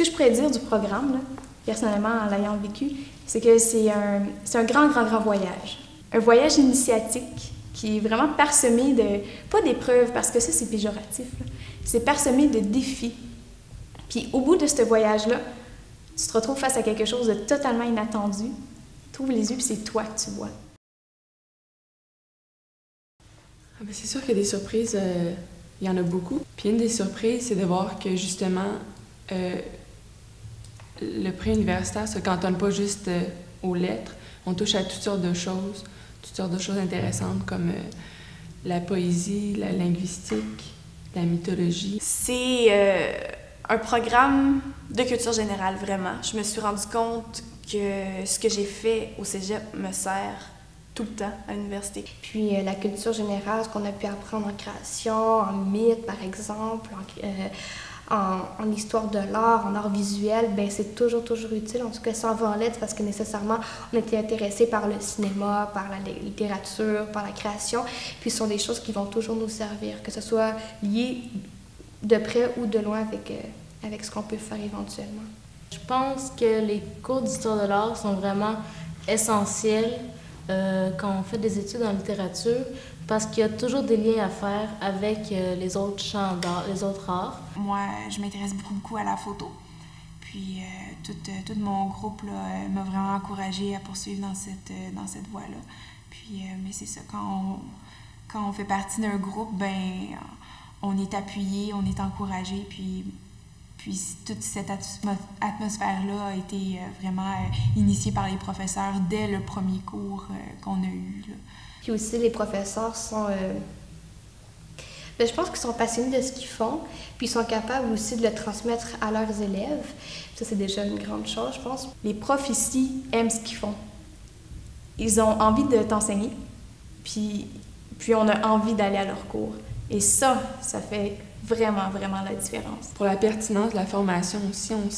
je pourrais dire du programme, là, personnellement, en l'ayant vécu, c'est que c'est un grand, grand, grand voyage. Un voyage initiatique qui est vraiment parsemé de, pas d'épreuves, parce que ça, c'est péjoratif, c'est parsemé de défis. Puis au bout de ce voyage-là, tu te retrouves face à quelque chose de totalement inattendu. Tu ouvres les yeux, puis c'est toi que tu vois. Ah ben c'est sûr qu'il y a des surprises, il y en a beaucoup. Puis une des surprises, c'est de voir que justement, le prix universitaire ne se cantonne pas juste aux lettres. On touche à toutes sortes de choses intéressantes comme la poésie, la linguistique, la mythologie. C'est un programme de culture générale, vraiment. Je me suis rendu compte que ce que j'ai fait au cégep me sert tout le temps à l'université. Puis la culture générale, ce qu'on a pu apprendre en création, en mythe par exemple, en histoire de l'art, en art visuel, ben c'est toujours utile. En tout cas, ça en va en lettres parce que nécessairement, on était intéressé par le cinéma, par la littérature, par la création. Puis ce sont des choses qui vont toujours nous servir, que ce soit lié de près ou de loin avec ce qu'on peut faire éventuellement. Je pense que les cours d'histoire de l'art sont vraiment essentiels quand on fait des études en littérature parce qu'il y a toujours des liens à faire avec les autres champs d'art, les autres arts. Moi, je m'intéresse beaucoup à la photo. Puis tout mon groupe m'a vraiment encouragée à poursuivre dans cette voie-là. Puis, mais c'est ça, quand on fait partie d'un groupe, ben on est appuyé, on est encouragé, puis toute cette atmosphère-là a été vraiment initiée par les professeurs dès le premier cours qu'on a eu. Là. Puis aussi, les professeurs sont... je pense qu'ils sont passionnés de ce qu'ils font, puis ils sont capables aussi de le transmettre à leurs élèves. Ça, c'est déjà une grande chose, je pense. Les profs ici aiment ce qu'ils font. Ils ont envie de t'enseigner, puis on a envie d'aller à leur cours. Et ça fait vraiment, vraiment la différence. Pour la pertinence de la formation aussi, on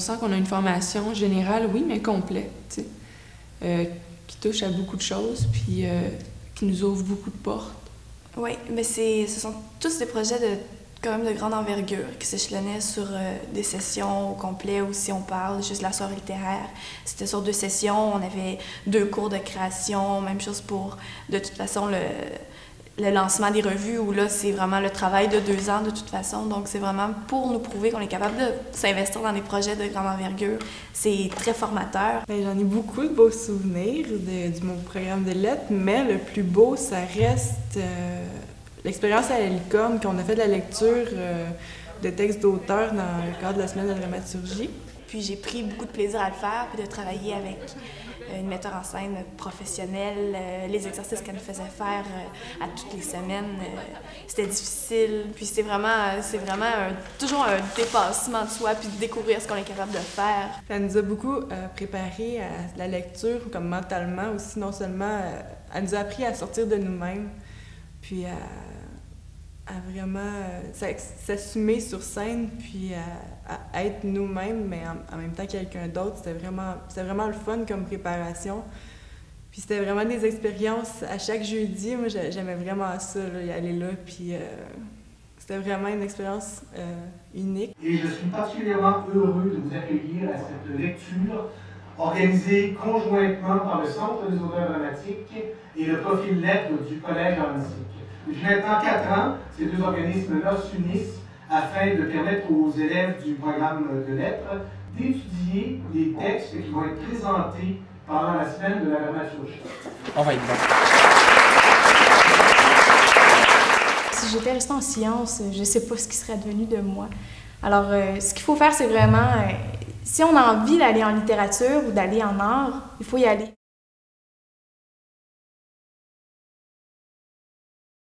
sent qu'on a une formation générale, oui, mais complète, qui touche à beaucoup de choses, puis qui nous ouvre beaucoup de portes. Oui, mais ce sont tous des projets quand même de grande envergure qui s'échelonnaient sur des sessions au complet ou si on parle juste de la soirée littéraire. C'était sur 2 sessions, on avait 2 cours de création, même chose pour, de toute façon, le lancement des revues où là, c'est vraiment le travail de 2 ans de toute façon. Donc, c'est vraiment pour nous prouver qu'on est capable de s'investir dans des projets de grande envergure. C'est très formateur. Bien, j'en ai beaucoup de beaux souvenirs de mon programme de lettres, mais le plus beau, ça reste l'expérience à la Licorne, qu'on a fait de la lecture de textes d'auteurs dans le cadre de la semaine de dramaturgie. Puis j'ai pris beaucoup de plaisir à le faire, puis de travailler avec une metteur en scène professionnelle. Les exercices qu'elle nous faisait faire à toutes les semaines, c'était difficile. Puis c'est vraiment toujours un dépassement de soi, puis de découvrir ce qu'on est capable de faire. Elle nous a beaucoup préparé à la lecture, comme mentalement aussi, non seulement... elle nous a appris à sortir de nous-mêmes, puis à vraiment s'assumer sur scène, puis à être nous-mêmes, mais en même temps quelqu'un d'autre. C'était vraiment le fun comme préparation. Puis c'était vraiment des expériences à chaque jeudi. Moi, j'aimais vraiment ça, là, y aller là, puis c'était vraiment une expérience unique. Et je suis particulièrement heureux de vous accueillir à cette lecture organisée conjointement par le Centre des auteurs dramatiques et le profil lettres du Collège Antique. Depuis maintenant 4 ans, ces 2 organismes-là s'unissent afin de permettre aux élèves du programme de lettres d'étudier les textes qui vont être présentés pendant la semaine de la dramaturgie. On va être bon. Si j'étais restée en sciences, je ne sais pas ce qui serait devenu de moi. Alors, ce qu'il faut faire, c'est vraiment... si on a envie d'aller en littérature ou d'aller en art, il faut y aller.